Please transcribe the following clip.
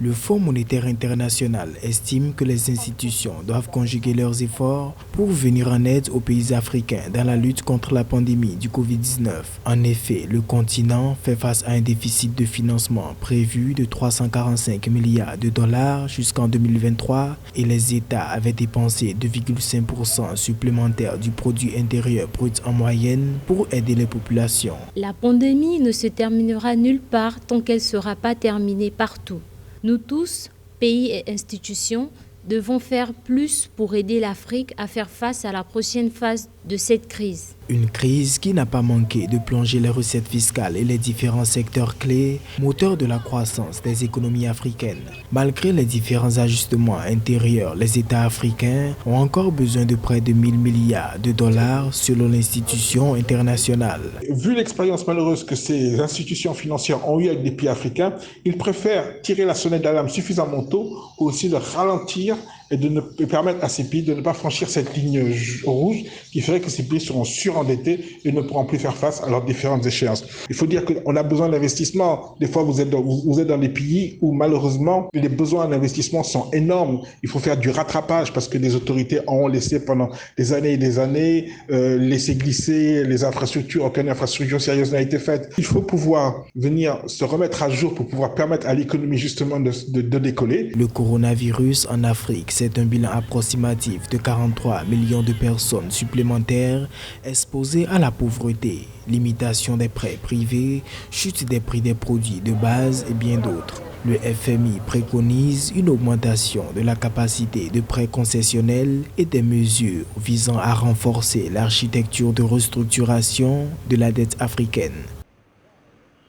Le Fonds monétaire international estime que les institutions doivent conjuguer leurs efforts pour venir en aide aux pays africains dans la lutte contre la pandémie du Covid-19. En effet, le continent fait face à un déficit de financement prévu de 345 milliards de dollars jusqu'en 2023 et les États avaient dépensé 2,5% supplémentaires du produit intérieur brut en moyenne pour aider les populations. La pandémie ne se terminera nulle part tant qu'elle ne sera pas terminée partout. Nous tous, pays et institutions, devons faire plus pour aider l'Afrique à faire face à la prochaine phase de cette crise. Une crise qui n'a pas manqué de plonger les recettes fiscales et les différents secteurs clés, moteurs de la croissance des économies africaines. Malgré les différents ajustements intérieurs, les États africains ont encore besoin de près de 1000 milliards de dollars selon l'institution internationale. Vu l'expérience malheureuse que ces institutions financières ont eue avec des pays africains, ils préfèrent tirer la sonnette d'alarme suffisamment tôt pour aussi de ralentir et de permettre à ces pays de ne pas franchir cette ligne rouge qui ferait que ces pays seront surendettés et ne pourront plus faire face à leurs différentes échéances. Il faut dire qu'on a besoin d'investissement. Des fois, vous êtes dans des pays où malheureusement, les besoins d'investissement sont énormes. Il faut faire du rattrapage parce que les autorités ont laissé pendant des années et des années laisser glisser les infrastructures. Aucune infrastructure sérieuse n'a été faite. Il faut pouvoir venir se remettre à jour pour pouvoir permettre à l'économie justement de décoller. Le coronavirus en Afrique, c'est un bilan approximatif de 43 millions de personnes supplémentaires exposées à la pauvreté, limitation des prêts privés, chute des prix des produits de base et bien d'autres. Le FMI préconise une augmentation de la capacité de prêts concessionnels et des mesures visant à renforcer l'architecture de restructuration de la dette africaine.